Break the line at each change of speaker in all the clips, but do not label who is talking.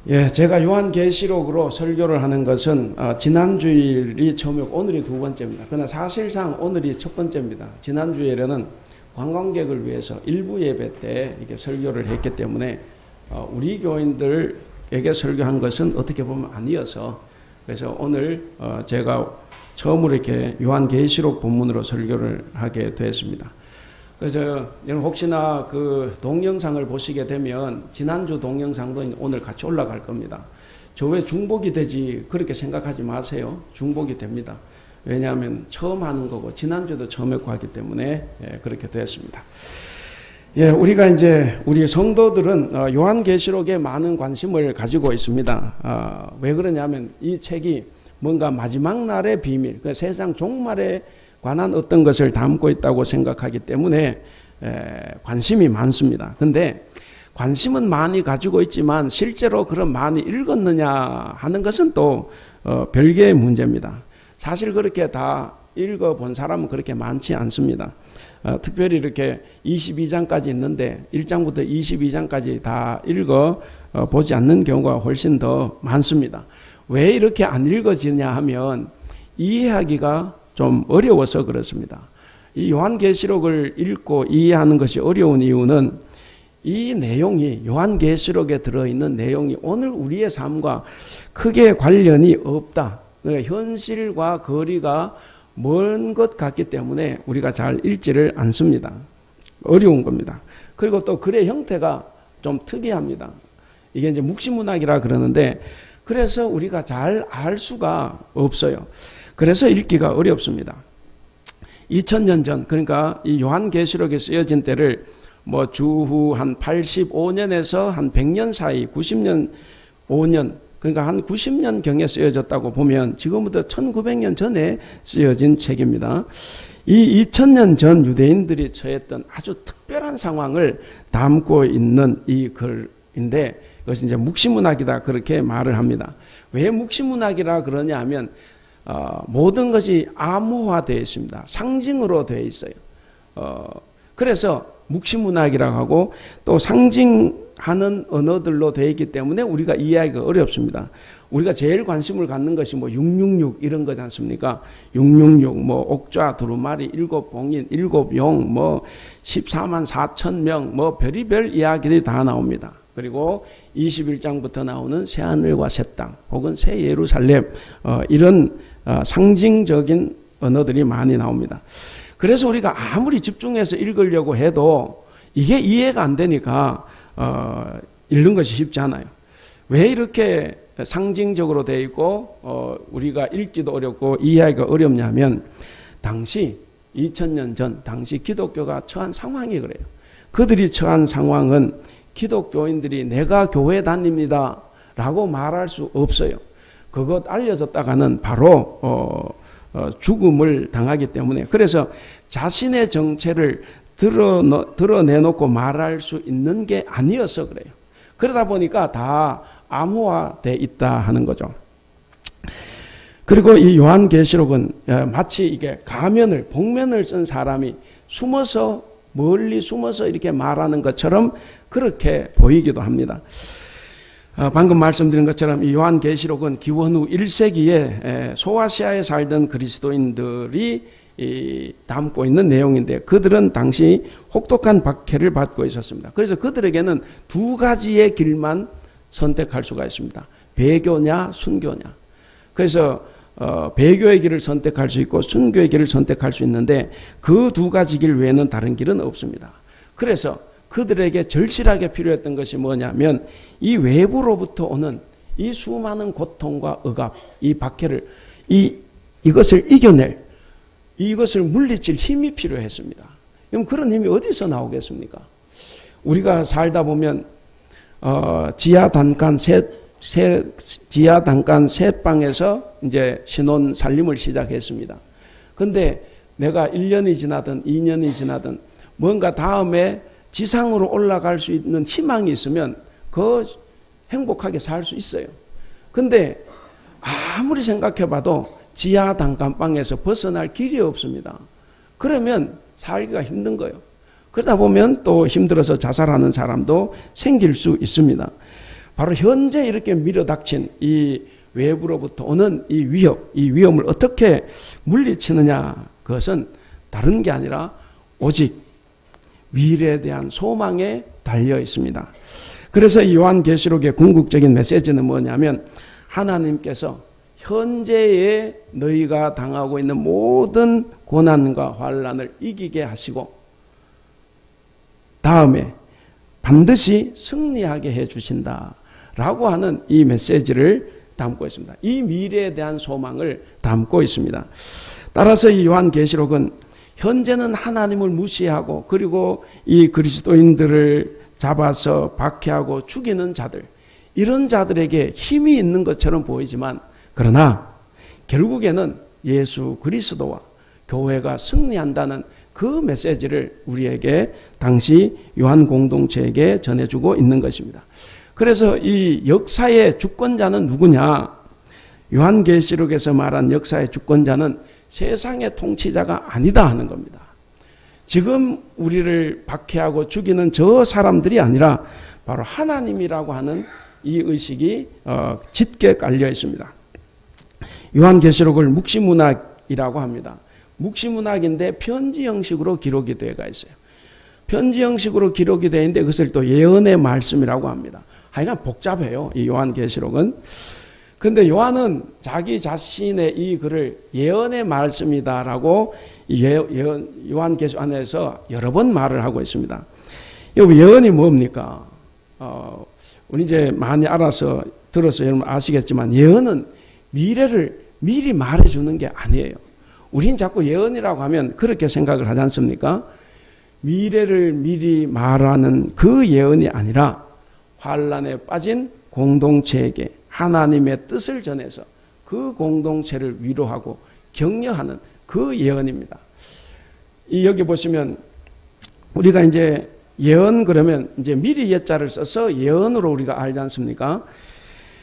예, 제가 요한계시록으로 설교를 하는 것은 지난 주일이 처음이고 오늘이 두 번째입니다. 그러나 사실상 오늘이 첫 번째입니다. 지난 주일에는 관광객을 위해서 일부 예배 때 이렇게 설교를 했기 때문에 우리 교인들에게 설교한 것은 어떻게 보면 아니어서, 그래서 오늘 제가 처음으로 이렇게 요한계시록 본문으로 설교를 하게 되었습니다. 그래서 여러분 혹시나 그 동영상을 보시게 되면 지난주 동영상도 오늘 같이 올라갈 겁니다. 저 왜 중복이 되지 그렇게 생각하지 마세요. 중복이 됩니다. 왜냐하면 처음 하는 거고 지난주도 처음 했고 하기 때문에 그렇게 되었습니다. 예, 우리가 이제 우리 성도들은 요한계시록에 많은 관심을 가지고 있습니다. 왜 그러냐면 이 책이 뭔가 마지막 날의 비밀, 그 세상 종말에 관한 어떤 것을 담고 있다고 생각하기 때문에 관심이 많습니다. 근데 관심은 많이 가지고 있지만 실제로 그런 많이 읽었느냐 하는 것은 또 별개의 문제입니다. 사실 그렇게 다 읽어본 사람은 그렇게 많지 않습니다. 특별히 이렇게 22장까지 있는데 1장부터 22장까지 다 읽어보지 않는 경우가 훨씬 더 많습니다. 왜 이렇게 안 읽어지냐 하면 이해하기가 좀 어려워서 그렇습니다. 이 요한계시록을 읽고 이해하는 것이 어려운 이유는 이 내용이, 요한계시록에 들어있는 내용이 오늘 우리의 삶과 크게 관련이 없다. 그러니까 현실과 거리가 먼 것 같기 때문에 우리가 잘 읽지를 않습니다. 어려운 겁니다. 그리고 또 글의 형태가 좀 특이합니다. 이게 이제 묵시문학이라 그러는데 그래서 우리가 잘 알 수가 없어요. 그래서 읽기가 어렵습니다. 2000년 전, 그러니까 이 요한계시록에 쓰여진 때를 뭐 주후 한 85년에서 한 100년 사이, 90년, 5년, 그러니까 한 90년경에 쓰여졌다고 보면 지금부터 1900년 전에 쓰여진 책입니다. 이 2000년 전 유대인들이 처했던 아주 특별한 상황을 담고 있는 이 글인데 이것이 이제 묵시문학이다 그렇게 말을 합니다. 왜 묵시문학이라 그러냐 하면 모든 것이 암호화되어 있습니다. 상징으로 되어 있어요. 그래서 묵시문학이라고 하고 또 상징하는 언어들로 되어 있기 때문에 우리가 이해하기가 어렵습니다. 우리가 제일 관심을 갖는 것이 뭐 666 이런 거지 않습니까? 666, 뭐 옥좌, 두루마리, 7봉인, 7용, 뭐 14만 4천 명, 뭐 별의별 이야기들이 다 나옵니다. 그리고 21장부터 나오는 새하늘과 새 땅 혹은 새 예루살렘 이런 상징적인 언어들이 많이 나옵니다. 그래서 우리가 아무리 집중해서 읽으려고 해도 이게 이해가 안 되니까 읽는 것이 쉽지 않아요. 왜 이렇게 상징적으로 되어 있고 우리가 읽기도 어렵고 이해하기가 어렵냐면 당시 2000년 전 당시 기독교가 처한 상황이 그래요. 그들이 처한 상황은 기독교인들이 내가 교회 다닙니다 라고 말할 수 없어요. 그것 알려졌다가는 바로 죽음을 당하기 때문에, 그래서 자신의 정체를 드러내놓고 말할 수 있는 게 아니어서 그래요. 그러다 보니까 다 암호화되어 있다 하는 거죠. 그리고 이 요한계시록은 마치 이게 가면을, 복면을 쓴 사람이 멀리 숨어서 이렇게 말하는 것처럼 그렇게 보이기도 합니다. 방금 말씀드린 것처럼 이 요한계시록은 기원후 1세기에 소아시아에 살던 그리스도인들이 담고 있는 내용인데 그들은 당시 혹독한 박해를 받고 있었습니다. 그래서 그들에게는 두 가지의 길만 선택할 수가 있습니다. 배교냐 순교냐. 그래서 배교의 길을 선택할 수 있고 순교의 길을 선택할 수 있는데 그 두 가지 길 외에는 다른 길은 없습니다. 그래서 그들에게 절실하게 필요했던 것이 뭐냐면 이 외부로부터 오는 이 수많은 고통과 억압, 이 박해를 이것을 이겨낼, 이것을 물리칠 힘이 필요했습니다. 그럼 그런 힘이 어디서 나오겠습니까? 우리가 살다 보면 지하 단간 세 방에서 이제 신혼 살림을 시작했습니다. 근데 내가 1년이 지나든 2년이 지나든 뭔가 다음에 지상으로 올라갈 수 있는 희망이 있으면 그 행복하게 살 수 있어요. 근데 아무리 생각해 봐도 지하 단칸방에서 벗어날 길이 없습니다. 그러면 살기가 힘든 거예요. 그러다 보면 또 힘들어서 자살하는 사람도 생길 수 있습니다. 바로 현재 이렇게 밀어닥친 이 외부로부터 오는 이 위협, 이 위험을 어떻게 물리치느냐, 그것은 다른 게 아니라 오직 미래에 대한 소망에 달려 있습니다. 그래서 이 요한계시록의 궁극적인 메시지는 뭐냐면, 하나님께서 현재의 너희가 당하고 있는 모든 고난과 환난을 이기게 하시고 다음에 반드시 승리하게 해주신다라고 하는 이 메시지를 담고 있습니다. 이 미래에 대한 소망을 담고 있습니다. 따라서 이 요한계시록은 현재는 하나님을 무시하고 그리고 이 그리스도인들을 잡아서 박해하고 죽이는 자들, 이런 자들에게 힘이 있는 것처럼 보이지만, 그러나 결국에는 예수 그리스도와 교회가 승리한다는 그 메시지를 우리에게 당시 요한 공동체에게 전해주고 있는 것입니다. 그래서 이 역사의 주권자는 누구냐? 요한계시록에서 말한 역사의 주권자는 세상의 통치자가 아니다 하는 겁니다. 지금 우리를 박해하고 죽이는 저 사람들이 아니라 바로 하나님이라고 하는 이 의식이 짙게 깔려 있습니다. 요한계시록을 묵시문학이라고 합니다. 묵시문학인데 편지 형식으로 기록이 되어가 있어요. 편지 형식으로 기록이 되어 있는데 그것을 또 예언의 말씀이라고 합니다. 하여간 복잡해요, 이 요한계시록은. 근데 요한은 자기 자신의 이 글을 예언의 말씀이다라고 요한계시록 안에서 여러 번 말을 하고 있습니다. 예언이 뭡니까? 우리 이제 많이 알아서 들어서 여러분 아시겠지만, 예언은 미래를 미리 말해주는 게 아니에요. 우린 자꾸 예언이라고 하면 그렇게 생각을 하지 않습니까? 미래를 미리 말하는 그 예언이 아니라 환난에 빠진 공동체에게 하나님의 뜻을 전해서 그 공동체를 위로하고 격려하는 그 예언입니다. 여기 보시면 우리가 이제 예언 그러면 이제 미리 예자를 써서 예언으로 우리가 알지 않습니까?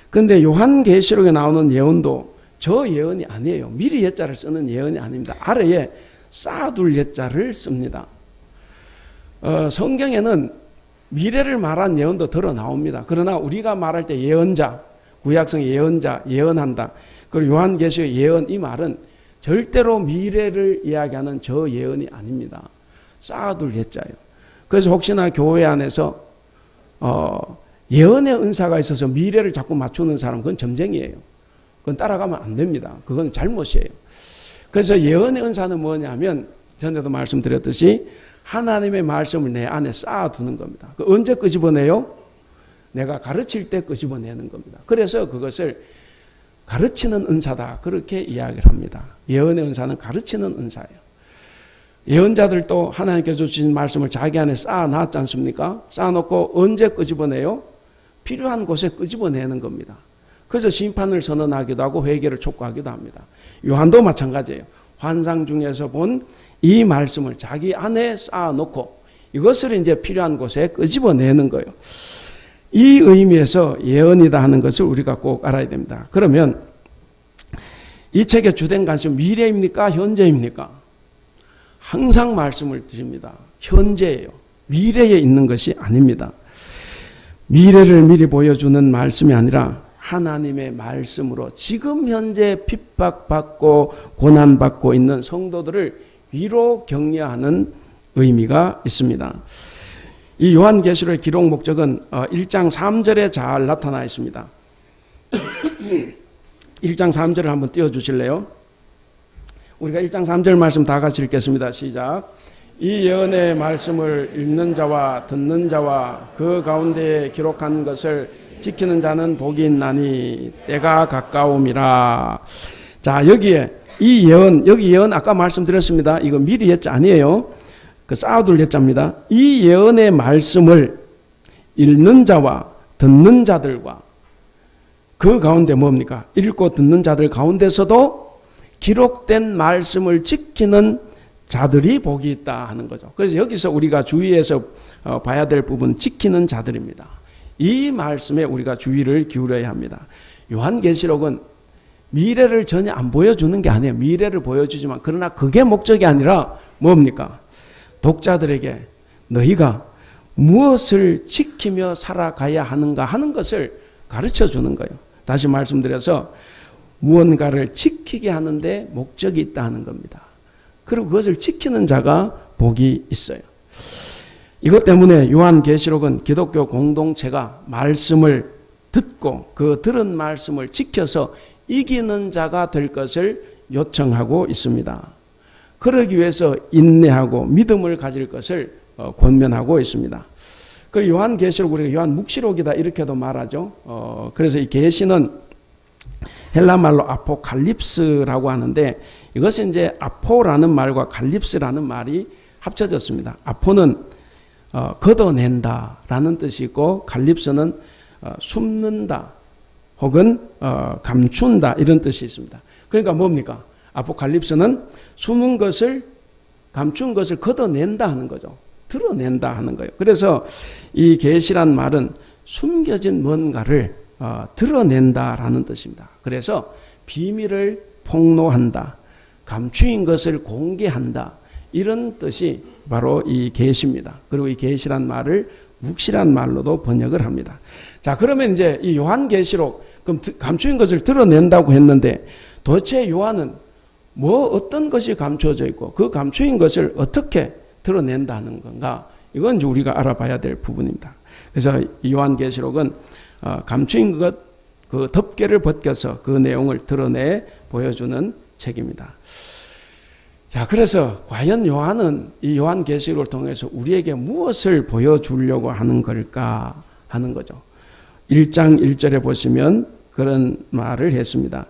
근데 요한계시록에 나오는 예언도 저 예언이 아니에요. 미리 예자를 쓰는 예언이 아닙니다. 아래에 쌓아둘 예자를 씁니다. 성경에는 미래를 말한 예언도 들어 나옵니다. 그러나 우리가 말할 때 예언자, 구약성 예언자, 예언한다. 그리고 요한계시록 예언, 이 말은 절대로 미래를 이야기하는 저 예언이 아닙니다. 쌓아둘 예자예요. 그래서 혹시나 교회 안에서 예언의 은사가 있어서 미래를 자꾸 맞추는 사람, 그건 점쟁이에요. 그건 따라가면 안 됩니다. 그건 잘못이에요. 그래서 예언의 은사는 뭐냐면, 전에도 말씀드렸듯이 하나님의 말씀을 내 안에 쌓아두는 겁니다. 언제 끄집어내요? 내가 가르칠 때 끄집어내는 겁니다. 그래서 그것을 가르치는 은사다, 그렇게 이야기를 합니다. 예언의 은사는 가르치는 은사예요. 예언자들도 하나님께서 주신 말씀을 자기 안에 쌓아놨지 않습니까? 쌓아놓고 언제 끄집어내요? 필요한 곳에 끄집어내는 겁니다. 그래서 심판을 선언하기도 하고 회개를 촉구하기도 합니다. 요한도 마찬가지예요. 환상 중에서 본 이 말씀을 자기 안에 쌓아놓고 이것을 이제 필요한 곳에 끄집어내는 거예요. 이 의미에서 예언이다 하는 것을 우리가 꼭 알아야 됩니다. 그러면 이 책의 주된 관심은 미래입니까? 현재입니까? 항상 말씀을 드립니다. 현재예요. 미래에 있는 것이 아닙니다. 미래를 미리 보여주는 말씀이 아니라 하나님의 말씀으로 지금 현재 핍박받고 고난받고 있는 성도들을 위로 격려하는 의미가 있습니다. 이 요한계시록의 기록 목적은 1장 3절에 잘 나타나 있습니다. 1장 3절을 한번 띄워주실래요? 우리가 1장 3절 말씀 다 같이 읽겠습니다. 시작. 이 예언의 말씀을 읽는 자와 듣는 자와 그 가운데에 기록한 것을 지키는 자는 복이 있나니 때가 가까움이라. 자, 여기에 이 예언, 여기 예언 아까 말씀드렸습니다. 이거 미리 예자 아니에요. 그 쌓아둘 예자입니다. 이 예언의 말씀을 읽는 자와 듣는 자들과 그 가운데 뭡니까? 읽고 듣는 자들 가운데서도 기록된 말씀을 지키는 자들이 복이 있다 하는 거죠. 그래서 여기서 우리가 주의해서 봐야 될 부분, 지키는 자들입니다. 이 말씀에 우리가 주의를 기울여야 합니다. 요한계시록은 미래를 전혀 안 보여주는 게 아니에요. 미래를 보여주지만, 그러나 그게 목적이 아니라 뭡니까? 독자들에게 너희가 무엇을 지키며 살아가야 하는가 하는 것을 가르쳐 주는 거예요. 다시 말씀드려서 무언가를 지키게 하는데 목적이 있다 하는 겁니다. 그리고 그것을 지키는 자가 복이 있어요. 이것 때문에 요한계시록은 기독교 공동체가 말씀을 듣고 그 들은 말씀을 지켜서 이기는 자가 될 것을 요청하고 있습니다. 그러기 위해서 인내하고 믿음을 가질 것을 권면하고 있습니다. 그 요한계시록 우리가 요한묵시록이다 이렇게도 말하죠. 그래서 이 계시는 헬라말로 아포칼립스라고 하는데 이것은 이제 아포라는 말과 칼립스라는 말이 합쳐졌습니다. 아포는 걷어낸다라는 뜻이 있고 칼립스는 숨는다 혹은 감춘다 이런 뜻이 있습니다. 그러니까 뭡니까? 아포칼립스는 숨은 것을 감춘 것을 걷어낸다 하는 거죠. 드러낸다 하는 거예요. 그래서 이 계시란 말은 숨겨진 뭔가를 드러낸다라는 뜻입니다. 그래서 비밀을 폭로한다, 감추인 것을 공개한다 이런 뜻이 바로 이 계시입니다. 그리고 이 계시란 말을 묵시란 말로도 번역을 합니다. 자, 그러면 이제 이 요한계시록 그럼 감추인 것을 드러낸다고 했는데 도대체 요한은 어떤 것이 감추어져 있고 그 감추인 것을 어떻게 드러낸다는 건가? 이건 이제 우리가 알아봐야 될 부분입니다. 그래서 이 요한계시록은 감추인 것, 그 덮개를 벗겨서 그 내용을 드러내 보여주는 책입니다. 자, 그래서 과연 요한은 이 요한계시록을 통해서 우리에게 무엇을 보여주려고 하는 걸까 하는 거죠. 1장 1절에 보시면 그런 말을 했습니다.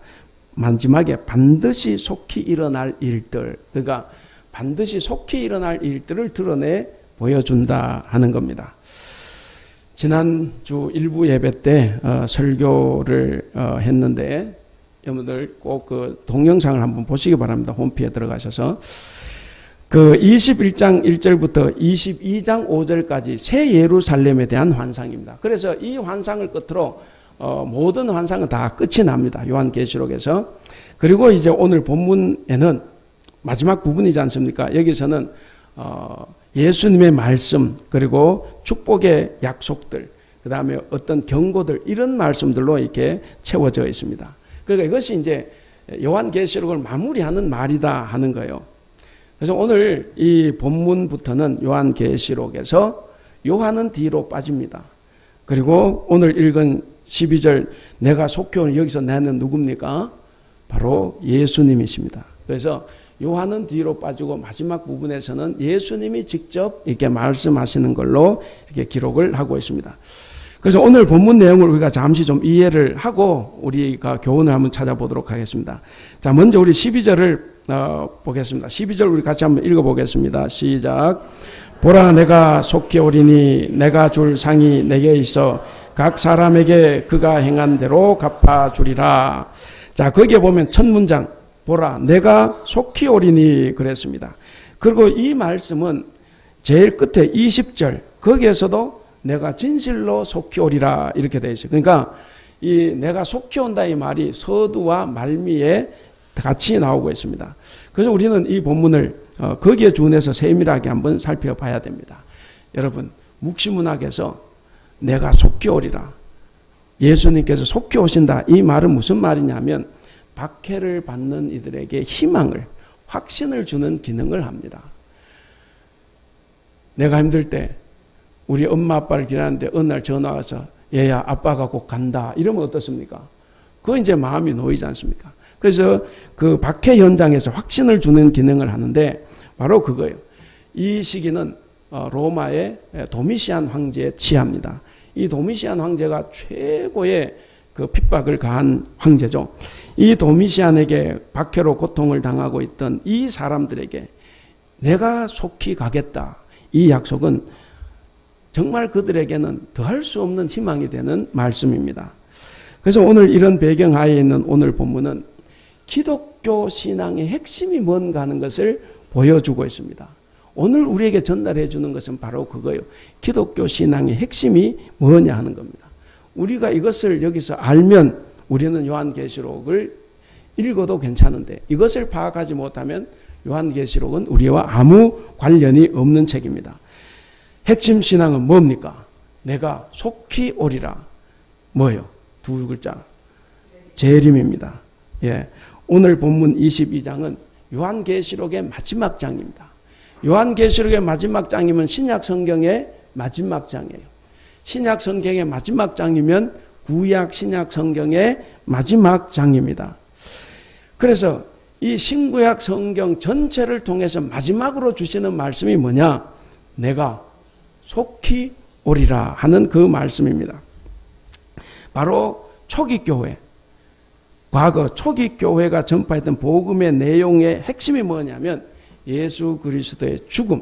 마지막에 반드시 속히 일어날 일들, 그러니까 반드시 속히 일어날 일들을 드러내 보여준다 하는 겁니다. 지난주 일부 예배 때 설교를 했는데 여러분들 꼭 그 동영상을 한번 보시기 바랍니다. 홈페이지에 들어가셔서 그 21장 1절부터 22장 5절까지 새 예루살렘에 대한 환상입니다. 그래서 이 환상을 끝으로 모든 환상은 다 끝이 납니다. 요한계시록에서. 그리고 이제 오늘 본문에는 마지막 부분이지 않습니까? 여기서는 예수님의 말씀 그리고 축복의 약속들 그 다음에 어떤 경고들 이런 말씀들로 이렇게 채워져 있습니다. 그러니까 이것이 이제 요한계시록을 마무리하는 말이다 하는 거예요. 그래서 오늘 이 본문부터는 요한계시록에서 요한은 뒤로 빠집니다. 그리고 오늘 읽은 12절 내가 속히 온 여기서 나는 누굽니까? 바로 예수님이십니다. 그래서 요한은 뒤로 빠지고 마지막 부분에서는 예수님이 직접 이렇게 말씀하시는 걸로 이렇게 기록을 하고 있습니다. 그래서 오늘 본문 내용을 우리가 잠시 좀 이해를 하고 우리가 교훈을 한번 찾아보도록 하겠습니다. 자, 먼저 우리 12절을 보겠습니다. 12절 우리 같이 한번 읽어보겠습니다. 시작. 보라 내가 속히 오리니 내가 줄 상이 내게 있어 각 사람에게 그가 행한 대로 갚아주리라. 자, 거기에 보면 첫 문장 보라 내가 속히 오리니 그랬습니다. 그리고 이 말씀은 제일 끝에 20절 거기에서도 내가 진실로 속히 오리라 이렇게 되어 있어요. 그러니까 이 내가 속히 온다 이 말이 서두와 말미에 같이 나오고 있습니다. 그래서 우리는 이 본문을 거기에 준해서 세밀하게 한번 살펴봐야 됩니다. 여러분 묵시문학에서 내가 속히 오리라 예수님께서 속히 오신다 이 말은 무슨 말이냐면 박해를 받는 이들에게 희망을 확신을 주는 기능을 합니다. 내가 힘들 때 우리 엄마 아빠를 기다리는데 어느 날 전화 와서 얘야 아빠가 곧 간다 이러면 어떻습니까? 그거 이제 마음이 놓이지 않습니까? 그래서 그 박해 현장에서 확신을 주는 기능을 하는데 바로 그거예요. 이 시기는 로마의 도미시안 황제의 치하입니다. 이 도미시안 황제가 최고의 그 핍박을 가한 황제죠. 이 도미시안에게 박해로 고통을 당하고 있던 이 사람들에게 내가 속히 가겠다. 이 약속은 정말 그들에게는 더할 수 없는 희망이 되는 말씀입니다. 그래서 오늘 이런 배경하에 있는 오늘 본문은 기독교 신앙의 핵심이 뭔가 하는 것을 보여주고 있습니다. 오늘 우리에게 전달해 주는 것은 바로 그거예요. 기독교 신앙의 핵심이 뭐냐 하는 겁니다. 우리가 이것을 여기서 알면 우리는 요한계시록을 읽어도 괜찮은데 이것을 파악하지 못하면 요한계시록은 우리와 아무 관련이 없는 책입니다. 핵심 신앙은 뭡니까? 내가 속히 오리라. 뭐요? 두 글자. 재림입니다. 예. 오늘 본문 22장은 요한계시록의 마지막 장입니다. 요한계시록의 마지막 장이면 신약 성경의 마지막 장이에요. 신약 성경의 마지막 장이면 구약 신약 성경의 마지막 장입니다. 그래서 이 신구약 성경 전체를 통해서 마지막으로 주시는 말씀이 뭐냐? 내가 속히 오리라 하는 그 말씀입니다. 바로 초기 교회, 과거 초기 교회가 전파했던 복음의 내용의 핵심이 뭐냐면 예수 그리스도의 죽음,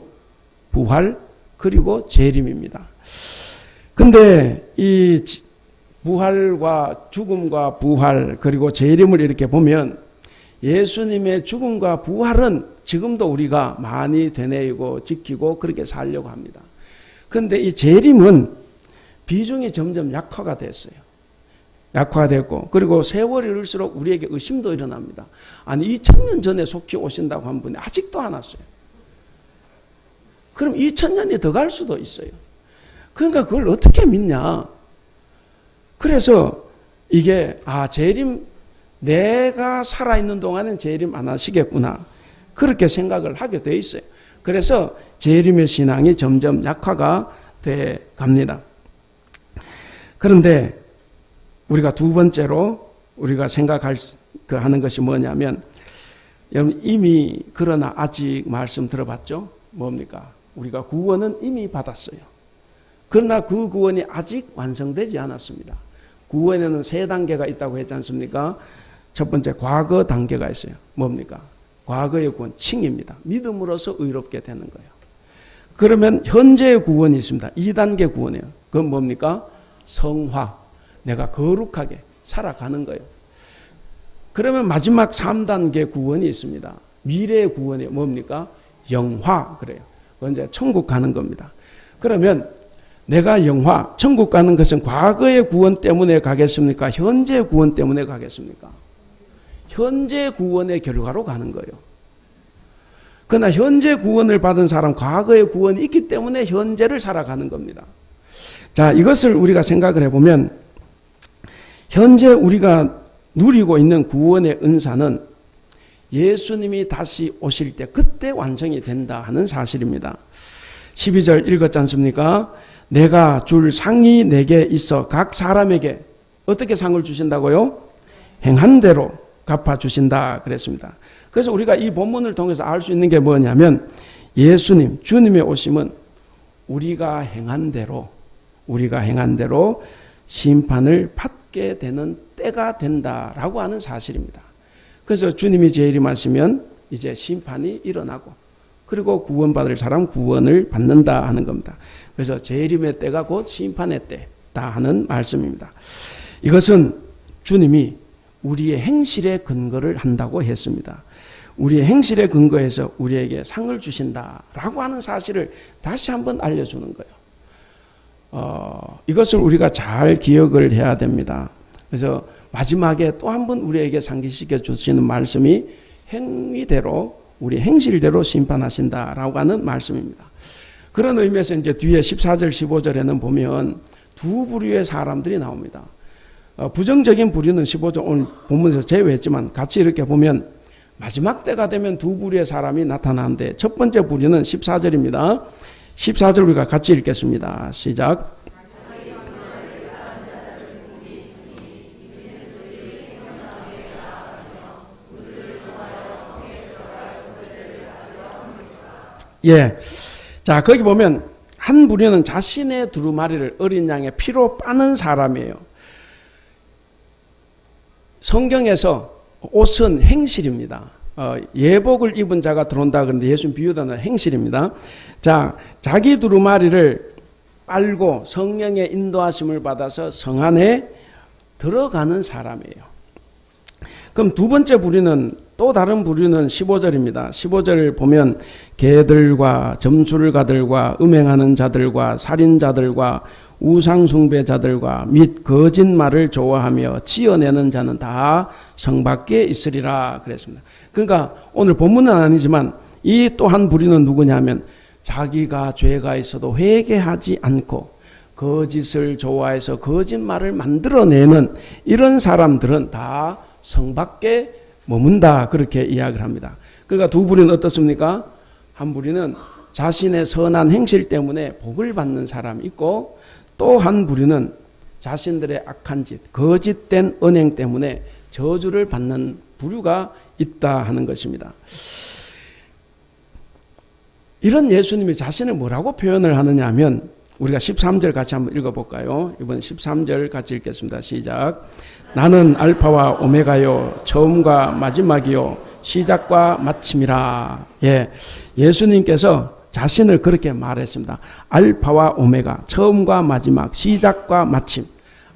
부활, 그리고 재림입니다. 근데 이 부활과 죽음과 부활 그리고 재림을 이렇게 보면 예수님의 죽음과 부활은 지금도 우리가 많이 되뇌이고 지키고 그렇게 살려고 합니다. 그런데 이 재림은 비중이 점점 약화가 됐어요. 약화됐고 그리고 세월이 흐를수록 우리에게 의심도 일어납니다. 아니 2000년 전에 속히 오신다고 한 분이 아직도 안 왔어요. 그럼 2000년이 더 갈 수도 있어요. 그러니까 그걸 어떻게 믿냐? 그래서 이게 재림 내가 살아있는 동안은 재림 안 하시겠구나 그렇게 생각을 하게 돼 있어요. 그래서 재림의 신앙이 점점 약화가 돼 갑니다. 그런데 우리가 두 번째로 우리가 하는 것이 뭐냐면 여러분 이미 그러나 아직 말씀 들어봤죠? 뭡니까? 우리가 구원은 이미 받았어요. 그러나 그 구원이 아직 완성되지 않았습니다. 구원에는 세 단계가 있다고 했지 않습니까? 첫 번째 과거 단계가 있어요. 뭡니까? 과거의 구원, 칭입니다. 믿음으로써 의롭게 되는 거예요. 그러면 현재의 구원이 있습니다. 2단계 구원이에요. 그건 뭡니까? 성화. 내가 거룩하게 살아가는 거예요. 그러면 마지막 3단계 구원이 있습니다. 미래의 구원이 뭡니까? 영화. 그래요. 그건 이제 천국 가는 겁니다. 그러면 내가 영화, 천국 가는 것은 과거의 구원 때문에 가겠습니까? 현재의 구원 때문에 가겠습니까? 현재 구원의 결과로 가는 거예요. 그러나 현재 구원을 받은 사람, 과거의 구원이 있기 때문에 현재를 살아가는 겁니다. 자, 이것을 우리가 생각을 해보면 현재 우리가 누리고 있는 구원의 은사는 예수님이 다시 오실 때 그때 완성이 된다 하는 사실입니다. 12절 읽었지 않습니까? 내가 줄 상이 내게 있어 각 사람에게 어떻게 상을 주신다고요? 행한 대로 갚아주신다 그랬습니다. 그래서 우리가 이 본문을 통해서 알 수 있는 게 뭐냐면 예수님, 주님의 오심은 우리가 행한 대로 심판을 받게 되는 때가 된다라고 하는 사실입니다. 그래서 주님이 재림하시면 이제 심판이 일어나고 그리고 구원받을 사람 구원을 받는다 하는 겁니다. 그래서 재림의 때가 곧 심판의 때다 하는 말씀입니다. 이것은 주님이 우리의 행실에 근거를 한다고 했습니다. 우리의 행실에 근거해서 우리에게 상을 주신다라고 하는 사실을 다시 한번 알려주는 거예요. 이것을 우리가 잘 기억을 해야 됩니다. 그래서 마지막에 또 한 번 우리에게 상기시켜 주시는 말씀이 행위대로 우리 행실대로 심판하신다라고 하는 말씀입니다. 그런 의미에서 이제 뒤에 14절 15절에는 보면 두 부류의 사람들이 나옵니다. 부정적인 부류는 15절 오늘 본문에서 제외했지만 같이 이렇게 보면 마지막 때가 되면 두 부류의 사람이 나타나는데 첫 번째 부류는 14절입니다. 14절 우리가 같이 읽겠습니다. 시작. 예. 자, 거기 보면 한 부류는 자신의 두루마리를 어린 양의 피로 빠는 사람이에요. 성경에서 옷은 행실입니다. 예복을 입은 자가 들어온다 그러는데 예수님 비유하는 행실입니다. 자, 자기 두루마리를 빨고 성령의 인도하심을 받아서 성 안에 들어가는 사람이에요. 그럼 두 번째 부류는 또 다른 부류는 15절입니다. 15절을 보면 개들과 점술가들과 음행하는 자들과 살인자들과 우상숭배자들과 및 거짓말을 좋아하며 지어내는 자는 다 성 밖에 있으리라 그랬습니다. 그러니까 오늘 본문은 아니지만 이 또 한 부류는 누구냐면 자기가 죄가 있어도 회개하지 않고 거짓을 좋아해서 거짓말을 만들어내는 이런 사람들은 다 성 밖에 머문다, 그렇게 이야기를 합니다. 그러니까 두 부류는 어떻습니까? 한 부류는 자신의 선한 행실 때문에 복을 받는 사람이 있고, 또 한 부류는 자신들의 악한 짓, 거짓된 언행 때문에 저주를 받는 부류가 있다 하는 것입니다. 이런 예수님이 자신을 뭐라고 표현을 하느냐 하면, 우리가 13절 같이 한번 읽어볼까요? 이번 13절 같이 읽겠습니다. 시작. 나는 알파와 오메가요, 처음과 마지막이요, 시작과 마침이라. 예, 예수님께서 자신을 그렇게 말했습니다. 알파와 오메가, 처음과 마지막, 시작과 마침.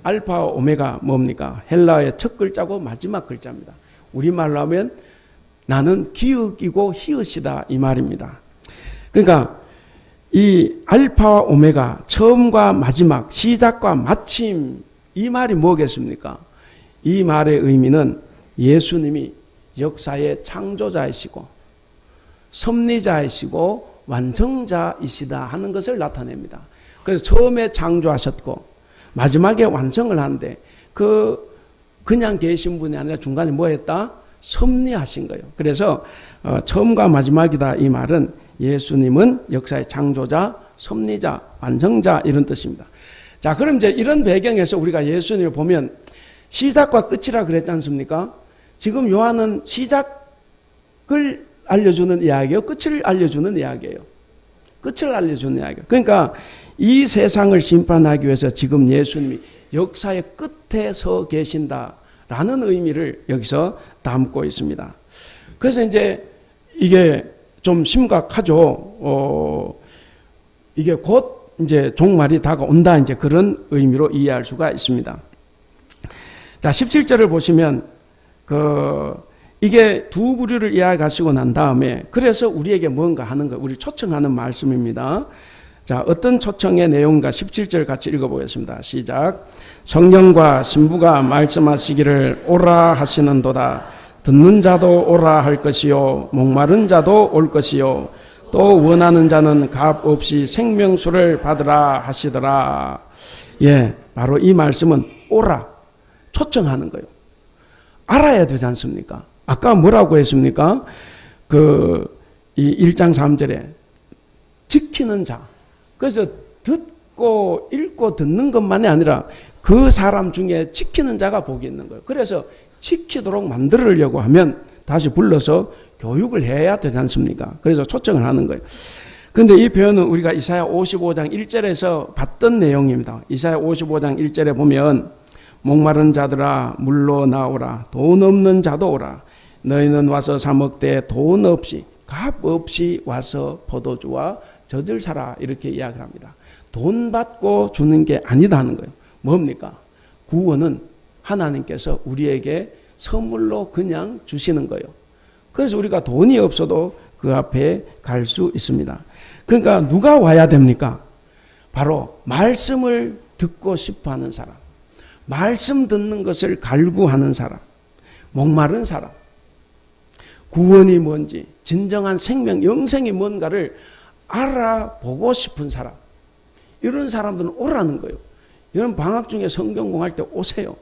알파와 오메가 뭡니까? 헬라어의 첫 글자고 마지막 글자입니다. 우리말로 하면 나는 기읍이고 히읗이다, 이 말입니다. 그러니까 이 알파와 오메가, 처음과 마지막, 시작과 마침, 이 말이 뭐겠습니까? 이 말의 의미는 예수님이 역사의 창조자이시고 섭리자이시고 완성자이시다 하는 것을 나타냅니다. 그래서 처음에 창조하셨고 마지막에 완성을 하는데, 그냥 계신 분이 아니라 중간에 뭐 했다? 섭리하신 거예요. 그래서 처음과 마지막이다, 이 말은 예수님은 역사의 창조자, 섭리자, 완성자, 이런 뜻입니다. 자, 그럼 이제 이런 배경에서 우리가 예수님을 보면 시작과 끝이라 그랬지 않습니까? 지금 요한은 시작을 알려주는 이야기예요, 끝을 알려주는 이야기예요. 끝을 알려주는 이야기예요. 그러니까 이 세상을 심판하기 위해서 지금 예수님이 역사의 끝에 서 계신다라는 의미를 여기서 담고 있습니다. 그래서 이제 이게 좀 심각하죠. 이게 곧 이제 종말이 다가온다, 이제 그런 의미로 이해할 수가 있습니다. 자, 17절을 보시면 이게 두 부류를 이야기하시고 난 다음에 그래서 우리에게 뭔가 하는 거, 우리 초청하는 말씀입니다. 자, 어떤 초청의 내용인가 17절 같이 읽어보겠습니다. 시작. 성령과 신부가 말씀하시기를 오라 하시는도다. 듣는 자도 오라 할 것이요, 목마른 자도 올 것이요, 또 원하는 자는 값 없이 생명수를 받으라 하시더라. 예, 바로 이 말씀은 오라, 초청하는 거예요. 알아야 되지 않습니까? 아까 뭐라고 했습니까? 이 1장 3절에 지키는 자. 그래서 듣고 읽고 듣는 것만이 아니라 그 사람 중에 지키는 자가 복이 있는 거예요. 그래서 지키도록 만들려고 하면 다시 불러서 교육을 해야 되지 않습니까? 그래서 초청을 하는 거예요. 그런데 이 표현은 우리가 이사야 55장 1절에서 봤던 내용입니다. 이사야 55장 1절에 보면 목마른 자들아 물로 나오라, 돈 없는 자도 오라. 너희는 와서 사 먹되 돈 없이 값 없이 와서 포도주와 젖을 사라, 이렇게 이야기를 합니다. 돈 받고 주는 게 아니다 하는 거예요. 뭡니까? 구원은 하나님께서 우리에게 선물로 그냥 주시는 거예요. 그래서 우리가 돈이 없어도 그 앞에 갈 수 있습니다. 그러니까 누가 와야 됩니까? 바로 말씀을 듣고 싶어 하는 사람, 말씀 듣는 것을 갈구하는 사람, 목마른 사람, 구원이 뭔지, 진정한 생명, 영생이 뭔가를 알아보고 싶은 사람, 이런 사람들은 오라는 거예요. 이런 방학 중에 성경 공부할 때 오세요.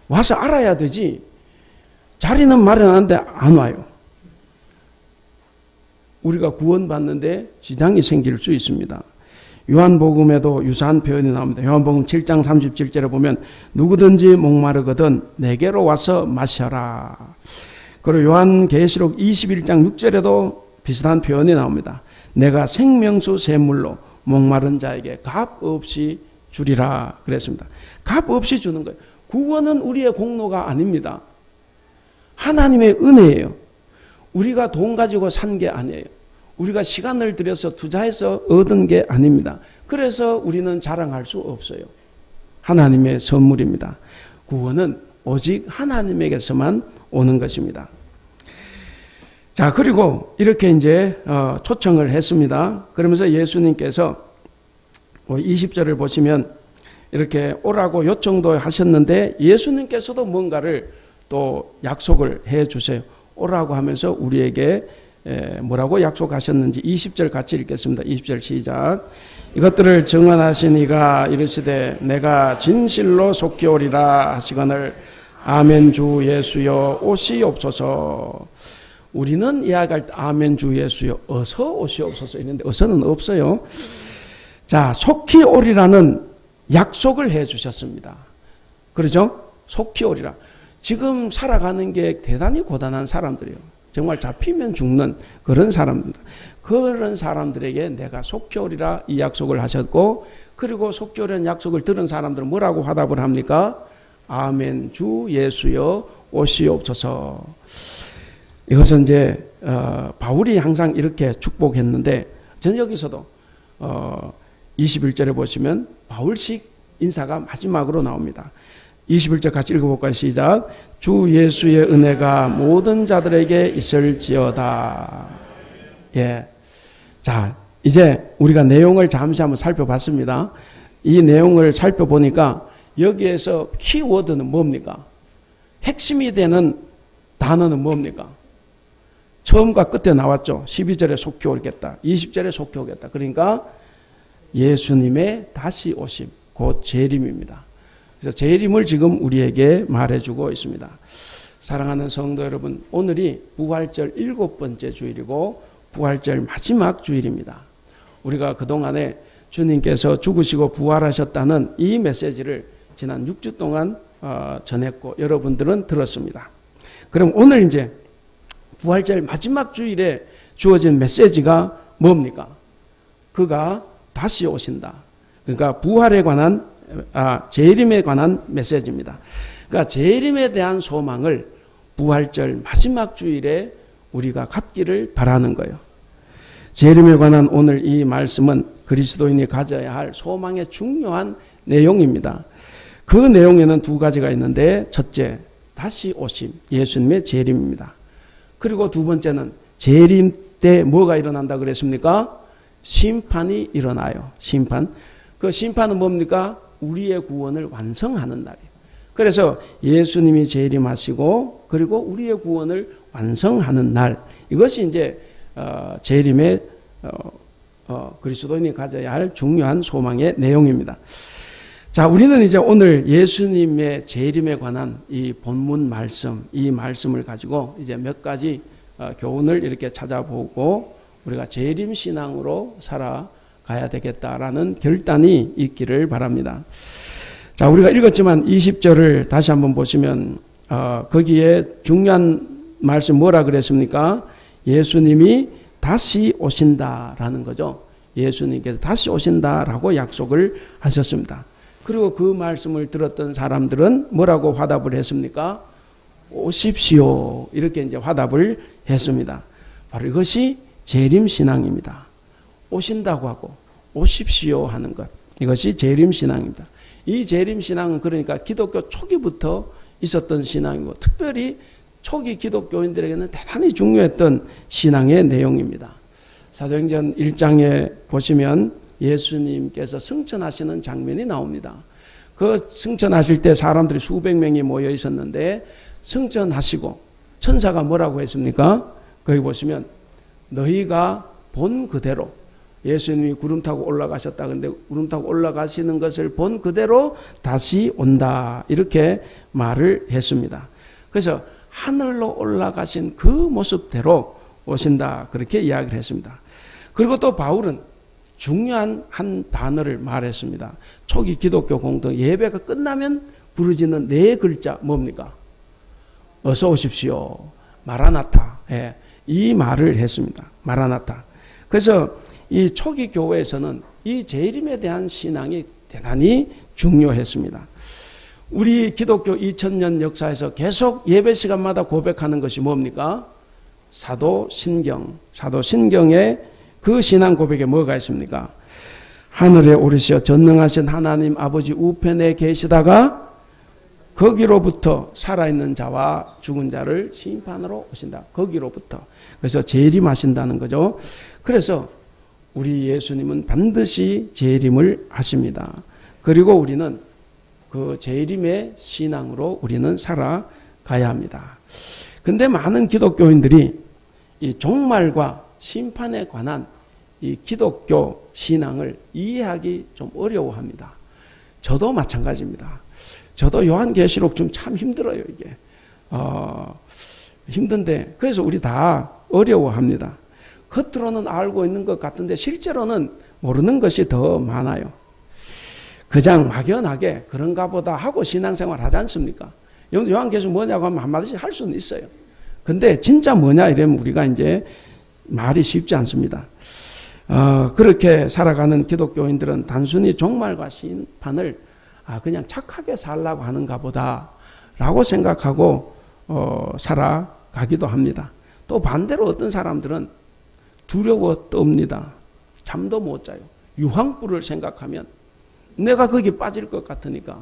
와서 알아야 되지. 자리는 마련하는데 안 와요. 우리가 구원받는데 지장이 생길 수 있습니다. 요한복음에도 유사한 표현이 나옵니다. 요한복음 7장 37절에 보면 누구든지 목마르거든 내게로 와서 마셔라. 그리고 요한계시록 21장 6절에도 비슷한 표현이 나옵니다. 내가 생명수 샘물로 목마른 자에게 값 없이 주리라 그랬습니다. 값 없이 주는 거예요. 구원은 우리의 공로가 아닙니다. 하나님의 은혜예요. 우리가 돈 가지고 산 게 아니에요. 우리가 시간을 들여서 투자해서 얻은 게 아닙니다. 그래서 우리는 자랑할 수 없어요. 하나님의 선물입니다. 구원은 오직 하나님에게서만 오는 것입니다. 자, 그리고 이렇게 이제 초청을 했습니다. 그러면서 예수님께서 20절을 보시면 이렇게 오라고 요청도 하셨는데 예수님께서도 뭔가를 또 약속을 해 주세요. 오라고 하면서 우리에게 뭐라고 약속하셨는지 20절 같이 읽겠습니다. 20절 시작. 이것들을 증언하시니가 이르시되 내가 진실로 속히 오리라 하시거늘 아멘 주 예수여 오시옵소서. 우리는 이야기할 때 아멘 주 예수여 어서 오시옵소서 있는데 어서는 없어요. 자, 속히 오리라는 약속을 해 주셨습니다. 그렇죠? 속히 오리라. 지금 살아가는 게 대단히 고단한 사람들이에요. 정말 잡히면 죽는 그런 사람입니다. 그런 사람들에게 내가 속히 오리라 이 약속을 하셨고, 그리고 속히 오리라는 약속을 들은 사람들은 뭐라고 화답을 합니까? 아멘 주 예수여 오시옵소서. 이것은 이제 바울이 항상 이렇게 축복했는데, 저는 여기서도 21절에 보시면 바울식 인사가 마지막으로 나옵니다. 21절 같이 읽어볼까요? 시작. 주 예수의 은혜가 모든 자들에게 있을지어다. 예. 자, 이제 우리가 내용을 잠시 한번 살펴봤습니다. 이 내용을 살펴보니까 여기에서 키워드는 뭡니까? 핵심이 되는 단어는 뭡니까? 처음과 끝에 나왔죠. 12절에 속히 오겠다. 20절에 속히 오겠다. 그러니까 예수님의 다시 오심, 곧 재림입니다. 그래서 재림을 지금 우리에게 말해주고 있습니다. 사랑하는 성도 여러분, 오늘이 부활절 7번째 주일이고 부활절 마지막 주일입니다. 우리가 그동안에 주님께서 죽으시고 부활하셨다는 이 메시지를 지난 6주 동안 전했고 여러분들은 들었습니다. 그럼 오늘 이제 부활절 마지막 주일에 주어진 메시지가 뭡니까? 그가 다시 오신다. 그러니까 부활에 관한 재림에 관한 메시지입니다. 그러니까 재림에 대한 소망을 부활절 마지막 주일에 우리가 갖기를 바라는 거예요. 재림에 관한 오늘 이 말씀은 그리스도인이 가져야 할 소망의 중요한 내용입니다. 그 내용에는 두 가지가 있는데, 첫째, 다시 오심, 예수님의 재림입니다. 그리고 두 번째는 재림 때 뭐가 일어난다 그랬습니까? 심판이 일어나요. 심판. 그 심판은 뭡니까? 우리의 구원을 완성하는 날이에요. 그래서 예수님이 재림하시고 그리고 우리의 구원을 완성하는 날, 이것이 이제 재림의 그리스도인이 가져야 할 중요한 소망의 내용입니다. 자, 우리는 이제 오늘 예수님의 재림에 관한 이 본문 말씀, 이 말씀을 가지고 이제 몇 가지 교훈을 이렇게 찾아보고 우리가 재림 신앙으로 살아가야 되겠다라는 결단이 있기를 바랍니다. 자, 우리가 읽었지만 20절을 다시 한번 보시면 거기에 중요한 말씀 뭐라 그랬습니까? 예수님이 다시 오신다라는 거죠. 예수님께서 다시 오신다라고 약속을 하셨습니다. 그리고 그 말씀을 들었던 사람들은 뭐라고 화답을 했습니까? 오십시오. 이렇게 이제 화답을 했습니다. 바로 이것이 재림신앙입니다. 오신다고 하고 오십시오 하는 것. 이것이 재림신앙입니다. 이 재림신앙은 그러니까 기독교 초기부터 있었던 신앙이고 특별히 초기 기독교인들에게는 대단히 중요했던 신앙의 내용입니다. 사도행전 1장에 보시면 예수님께서 승천하시는 장면이 나옵니다. 그 승천하실 때 사람들이 수백 명이 모여 있었는데 승천하시고 천사가 뭐라고 했습니까? 거기 보시면 너희가 본 그대로 예수님이 구름 타고 올라가셨다. 근데 구름 타고 올라가시는 것을 본 그대로 다시 온다. 이렇게 말을 했습니다. 그래서 하늘로 올라가신 그 모습대로 오신다. 그렇게 이야기를 했습니다. 그리고 또 바울은 중요한 한 단어를 말했습니다. 초기 기독교 공동 예배가 끝나면 부르짖는 네 글자 뭡니까? 어서 오십시오. 마라나타. 예, 이 말을 했습니다. 마라나타. 그래서 이 초기 교회에서는 이 재림에 대한 신앙이 대단히 중요했습니다. 우리 기독교 2000년 역사에서 계속 예배 시간마다 고백하는 것이 뭡니까? 사도신경에 그 신앙 고백에 뭐가 있습니까? 하늘에 오르시어 전능하신 하나님 아버지 우편에 계시다가 거기로부터 살아있는 자와 죽은 자를 심판으로 오신다. 거기로부터. 그래서 재림하신다는 거죠. 그래서 우리 예수님은 반드시 재림을 하십니다. 그리고 우리는 그 재림의 신앙으로 우리는 살아가야 합니다. 근데 많은 기독교인들이 이 종말과 심판에 관한 이 기독교 신앙을 이해하기 좀 어려워합니다. 저도 마찬가지입니다. 저도 요한계시록 좀 참 힘들어요, 이게. 힘든데, 그래서 우리 다 어려워합니다. 겉으로는 알고 있는 것 같은데 실제로는 모르는 것이 더 많아요. 그냥 막연하게 그런가 보다 하고 신앙생활 하지 않습니까? 요한계시록 뭐냐고 하면 한마디씩 할 수는 있어요. 근데 진짜 뭐냐 이러면 우리가 이제 말이 쉽지 않습니다. 그렇게 살아가는 기독교인들은 단순히 종말과 심판을 그냥 착하게 살라고 하는가 보다 라고 생각하고 살아가기도 합니다. 또 반대로 어떤 사람들은 두려워 떱니다. 잠도 못 자요. 유황불을 생각하면 내가 거기 빠질 것 같으니까.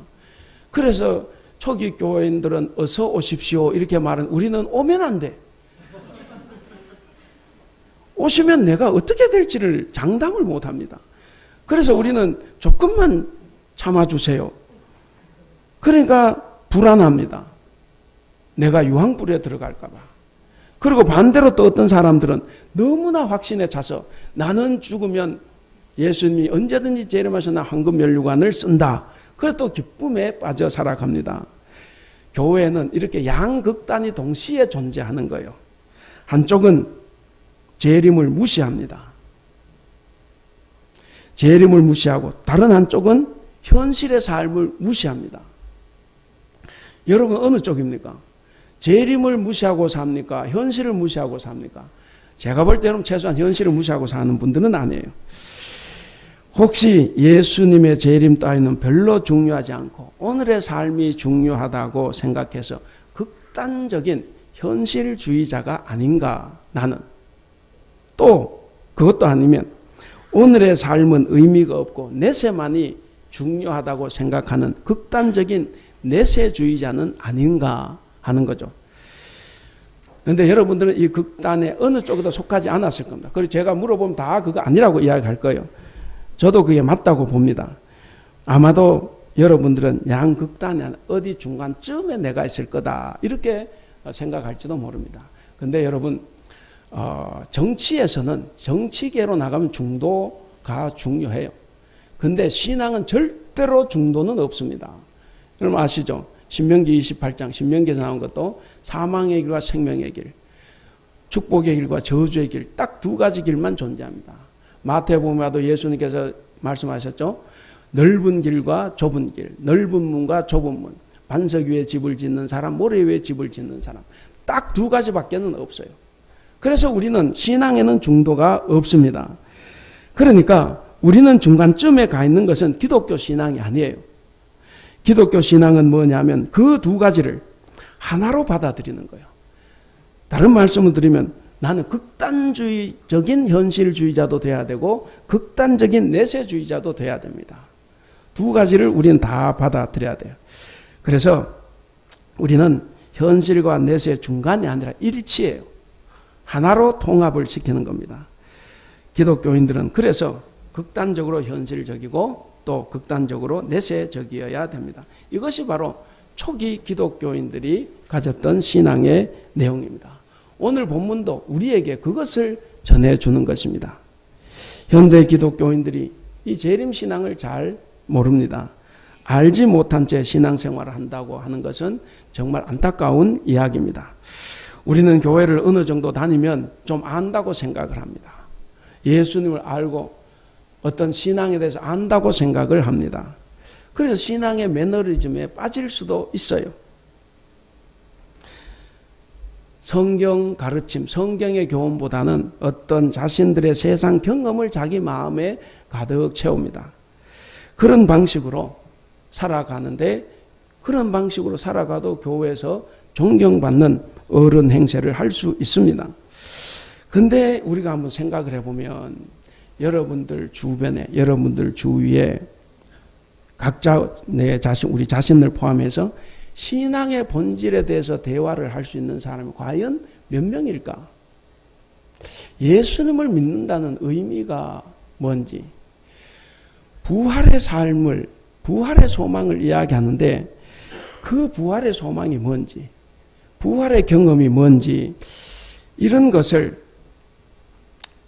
그래서 초기 교인들은 어서 오십시오 이렇게 말은 우리는 오면 안 돼. 오시면 내가 어떻게 될지를 장담을 못 합니다. 그래서 우리는 조금만 참아주세요. 그러니까 불안합니다. 내가 유황불에 들어갈까 봐. 그리고 반대로 또 어떤 사람들은 너무나 확신에 차서 나는 죽으면 예수님이 언제든지 재림하셔 나 황금 면류관을 쓴다. 그래서 또 기쁨에 빠져 살아갑니다. 교회는 이렇게 양극단이 동시에 존재하는 거예요. 한쪽은 재림을 무시합니다. 재림을 무시하고 다른 한쪽은 현실의 삶을 무시합니다. 여러분 어느 쪽입니까? 재림을 무시하고 삽니까? 현실을 무시하고 삽니까? 제가 볼 때는 최소한 현실을 무시하고 사는 분들은 아니에요. 혹시 예수님의 재림 따위는 별로 중요하지 않고 오늘의 삶이 중요하다고 생각해서 극단적인 현실주의자가 아닌가 나는. 또 그것도 아니면 오늘의 삶은 의미가 없고 내세만이 중요하다고 생각하는 극단적인 내세주의자는 아닌가 하는 거죠. 그런데 여러분들은 이 극단의 어느 쪽에도 속하지 않았을 겁니다. 그리고 제가 물어보면 다 그거 아니라고 이야기할 거예요. 저도 그게 맞다고 봅니다. 아마도 여러분들은 양극단의 어디 중간쯤에 내가 있을 거다 이렇게 생각할지도 모릅니다. 그런데 여러분 정치에서는 정치계로 나가면 중도가 중요해요. 근데 신앙은 절대로 중도는 없습니다. 여러분 아시죠? 신명기 28장 신명기에서 나온 것도 사망의 길과 생명의 길, 축복의 길과 저주의 길 딱 두 가지 길만 존재합니다. 마태복음에도 예수님께서 말씀하셨죠. 넓은 길과 좁은 길, 넓은 문과 좁은 문, 반석 위에 집을 짓는 사람, 모래 위에 집을 짓는 사람 딱 두 가지밖에는 없어요. 그래서 우리는 신앙에는 중도가 없습니다. 그러니까 우리는 중간쯤에 가 있는 것은 기독교 신앙이 아니에요. 기독교 신앙은 뭐냐면 그 두 가지를 하나로 받아들이는 거예요. 다른 말씀을 드리면 나는 극단주의적인 현실주의자도 돼야 되고 극단적인 내세주의자도 돼야 됩니다. 두 가지를 우리는 다 받아들여야 돼요. 그래서 우리는 현실과 내세 중간이 아니라 일치예요. 하나로 통합을 시키는 겁니다. 기독교인들은 그래서 극단적으로 현실적이고 또 극단적으로 내세적이어야 됩니다. 이것이 바로 초기 기독교인들이 가졌던 신앙의 내용입니다. 오늘 본문도 우리에게 그것을 전해주는 것입니다. 현대 기독교인들이 이 재림신앙을 잘 모릅니다. 알지 못한 채 신앙생활을 한다고 하는 것은 정말 안타까운 이야기입니다. 우리는 교회를 어느 정도 다니면 좀 안다고 생각을 합니다. 예수님을 알고 어떤 신앙에 대해서 안다고 생각을 합니다. 그래서 신앙의 매너리즘에 빠질 수도 있어요. 성경 가르침, 성경의 교훈보다는 어떤 자신들의 세상 경험을 자기 마음에 가득 채웁니다. 그런 방식으로 살아가는데 그런 방식으로 살아가도 교회에서 존경받는 어른 행세를 할 수 있습니다. 근데 우리가 한번 생각을 해보면 여러분들 주변에, 여러분들 주위에 각자 내 자신, 우리 자신을 포함해서 신앙의 본질에 대해서 대화를 할 수 있는 사람이 과연 몇 명일까? 예수님을 믿는다는 의미가 뭔지, 부활의 삶을, 부활의 소망을 이야기하는데 그 부활의 소망이 뭔지, 부활의 경험이 뭔지 이런 것을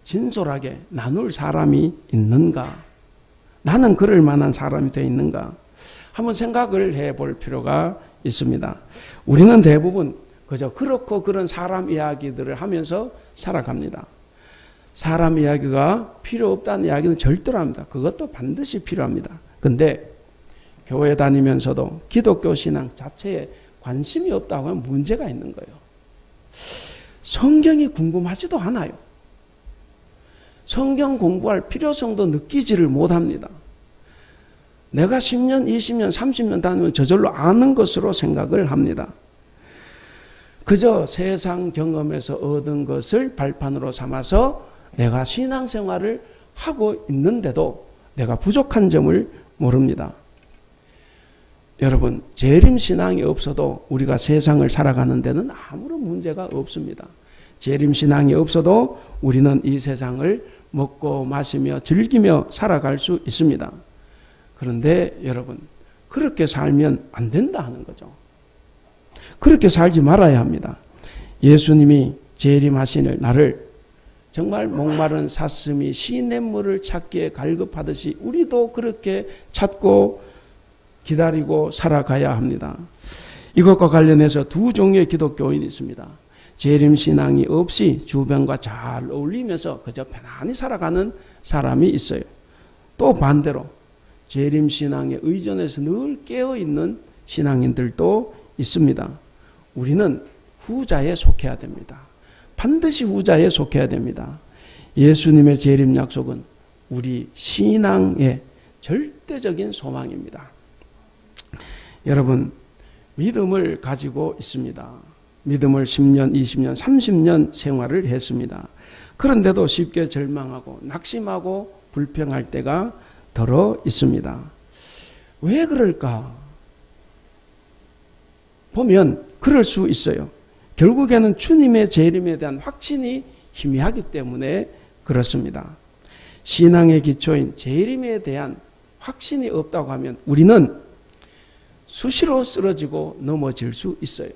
진솔하게 나눌 사람이 있는가? 나는 그럴 만한 사람이 되어 있는가? 한번 생각을 해볼 필요가 있습니다. 우리는 대부분 그저 그렇고 그런 사람 이야기들을 하면서 살아갑니다. 사람 이야기가 필요 없다는 이야기는 절대로 합니다. 그것도 반드시 필요합니다. 근데 교회 다니면서도 기독교 신앙 자체에 관심이 없다고 하면 문제가 있는 거예요. 성경이 궁금하지도 않아요. 성경 공부할 필요성도 느끼지를 못합니다. 내가 10년, 20년, 30년 다니면 저절로 아는 것으로 생각을 합니다. 그저 세상 경험에서 얻은 것을 발판으로 삼아서 내가 신앙생활을 하고 있는데도 내가 부족한 점을 모릅니다. 여러분, 재림신앙이 없어도 우리가 세상을 살아가는 데는 아무런 문제가 없습니다. 재림신앙이 없어도 우리는 이 세상을 먹고 마시며 즐기며 살아갈 수 있습니다. 그런데 여러분, 그렇게 살면 안 된다 하는 거죠. 그렇게 살지 말아야 합니다. 예수님이 재림하시는 날을 정말 목마른 사슴이 시냇물을 찾기에 갈급하듯이 우리도 그렇게 찾고 기다리고 살아가야 합니다. 이것과 관련해서 두 종류의 기독교인이 있습니다. 재림신앙이 없이 주변과 잘 어울리면서 그저 편안히 살아가는 사람이 있어요. 또 반대로 재림신앙에 의존해서 늘 깨어있는 신앙인들도 있습니다. 우리는 후자에 속해야 됩니다. 반드시 후자에 속해야 됩니다. 예수님의 재림 약속은 우리 신앙의 절대적인 소망입니다. 여러분, 믿음을 가지고 있습니다. 믿음을 10년, 20년, 30년 생활을 했습니다. 그런데도 쉽게 절망하고 낙심하고 불평할 때가 더러 있습니다. 왜 그럴까? 보면 그럴 수 있어요. 결국에는 주님의 재림에 대한 확신이 희미하기 때문에 그렇습니다. 신앙의 기초인 재림에 대한 확신이 없다고 하면 우리는 수시로 쓰러지고 넘어질 수 있어요.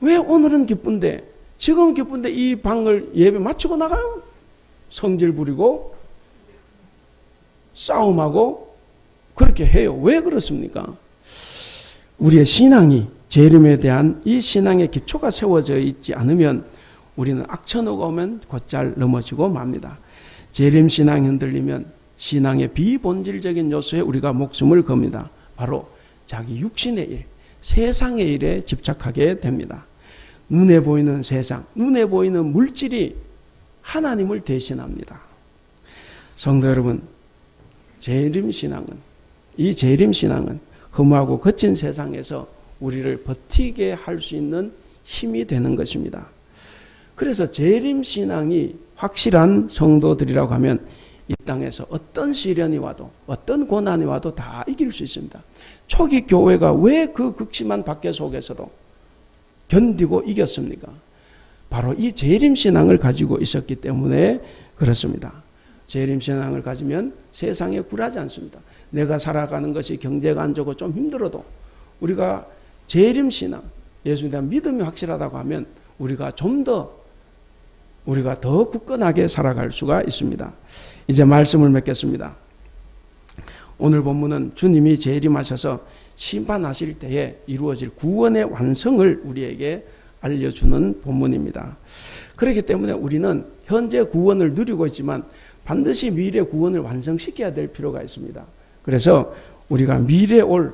왜 오늘은 기쁜데, 지금은 기쁜데 이 방을 예배 마치고 나가요? 성질 부리고 싸움하고 그렇게 해요. 왜 그렇습니까? 우리의 신앙이 재림에 대한 이 신앙의 기초가 세워져 있지 않으면 우리는 악천후가 오면 곧잘 넘어지고 맙니다. 재림 신앙이 흔들리면 신앙의 비본질적인 요소에 우리가 목숨을 겁니다. 바로 자기 육신의 일, 세상의 일에 집착하게 됩니다. 눈에 보이는 세상, 눈에 보이는 물질이 하나님을 대신합니다. 성도 여러분, 이 재림신앙은 험하고 거친 세상에서 우리를 버티게 할 수 있는 힘이 되는 것입니다. 그래서 재림신앙이 확실한 성도들이라고 하면 이 땅에서 어떤 시련이 와도 어떤 고난이 와도 다 이길 수 있습니다. 초기 교회가 왜 그 극심한 박해 속에서도 견디고 이겼습니까? 바로 이 재림신앙을 가지고 있었기 때문에 그렇습니다. 재림신앙을 가지면 세상에 굴하지 않습니다. 내가 살아가는 것이 경제가 안 좋고 좀 힘들어도 우리가 재림신앙, 예수님에 대한 믿음이 확실하다고 하면 우리가 더 굳건하게 살아갈 수가 있습니다. 이제 말씀을 맺겠습니다. 오늘 본문은 주님이 재림하셔서 심판하실 때에 이루어질 구원의 완성을 우리에게 알려주는 본문입니다. 그렇기 때문에 우리는 현재 구원을 누리고 있지만 반드시 미래 구원을 완성시켜야 될 필요가 있습니다. 그래서 우리가 미래 올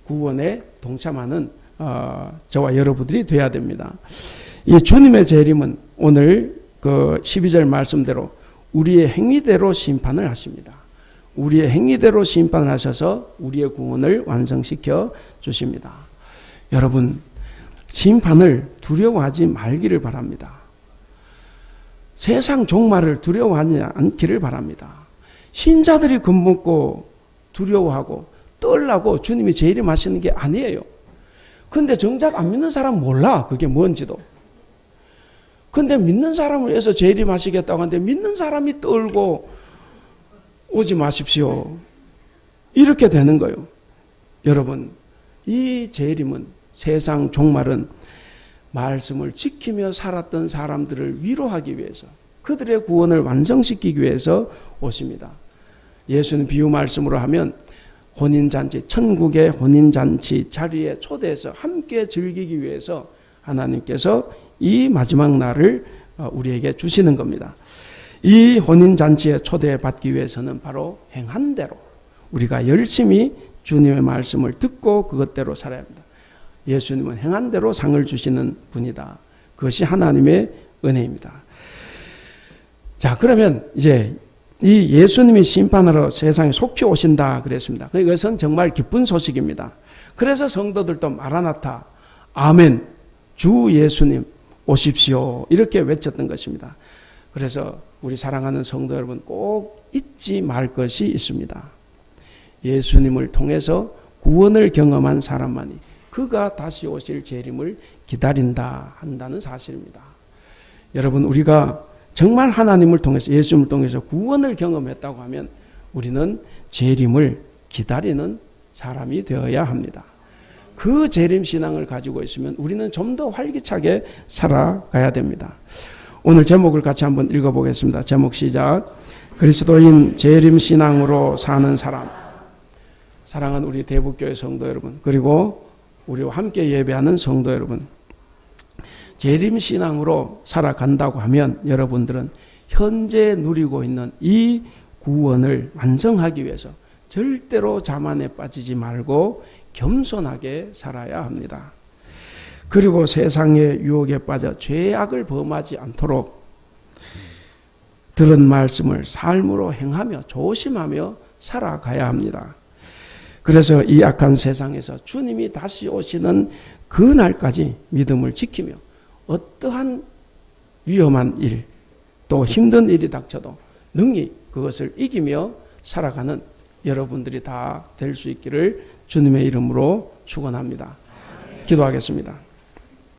구원에 동참하는 저와 여러분들이 돼야 됩니다. 이 주님의 재림은 오늘 그 12절 말씀대로 우리의 행위대로 심판을 하십니다. 우리의 행위대로 심판을 하셔서 우리의 구원을 완성시켜 주십니다. 여러분, 심판을 두려워하지 말기를 바랍니다. 세상 종말을 두려워하지 않기를 바랍니다. 신자들이 겁먹고 두려워하고 떨라고 주님이 재림하시는 게 아니에요. 근데 정작 안 믿는 사람은 몰라. 그게 뭔지도. 근데 믿는 사람을 위해서 재림하시겠다고 하는데 믿는 사람이 떨고 오지 마십시오. 이렇게 되는 거예요. 여러분, 이 재림은, 세상 종말은 말씀을 지키며 살았던 사람들을 위로하기 위해서, 그들의 구원을 완성시키기 위해서 오십니다. 예수는 비유 말씀으로 하면 혼인잔치, 천국의 혼인잔치 자리에 초대해서 함께 즐기기 위해서 하나님께서 이 마지막 날을 우리에게 주시는 겁니다. 이 혼인잔치에 초대받기 위해서는 바로 행한 대로 우리가 열심히 주님의 말씀을 듣고 그것대로 살아야 합니다. 예수님은 행한 대로 상을 주시는 분이다. 그것이 하나님의 은혜입니다. 자, 그러면 이제 이 예수님이 심판하러 세상에 속히 오신다 그랬습니다. 이것은 정말 기쁜 소식입니다. 그래서 성도들도 마라나타, 아멘, 주 예수님 오십시오 이렇게 외쳤던 것입니다. 그래서 우리 사랑하는 성도 여러분 꼭 잊지 말 것이 있습니다. 예수님을 통해서 구원을 경험한 사람만이 그가 다시 오실 재림을 기다린다 한다는 사실입니다. 여러분, 우리가 정말 하나님을 통해서 예수님을 통해서 구원을 경험했다고 하면 우리는 재림을 기다리는 사람이 되어야 합니다. 그 재림 신앙을 가지고 있으면 우리는 좀 더 활기차게 살아가야 됩니다. 오늘 제목을 같이 한번 읽어보겠습니다. 제목 시작. 그리스도인 재림 신앙으로 사는 사람. 사랑하는 우리 대북교회 성도 여러분, 그리고 우리와 함께 예배하는 성도 여러분, 재림 신앙으로 살아간다고 하면 여러분들은 현재 누리고 있는 이 구원을 완성하기 위해서 절대로 자만에 빠지지 말고 겸손하게 살아야 합니다. 그리고 세상의 유혹에 빠져 죄악을 범하지 않도록 들은 말씀을 삶으로 행하며 조심하며 살아가야 합니다. 그래서 이 악한 세상에서 주님이 다시 오시는 그 날까지 믿음을 지키며 어떠한 위험한 일, 또 힘든 일이 닥쳐도 능히 그것을 이기며 살아가는 여러분들이 다 될 수 있기를 주님의 이름으로 축원합니다. 기도하겠습니다.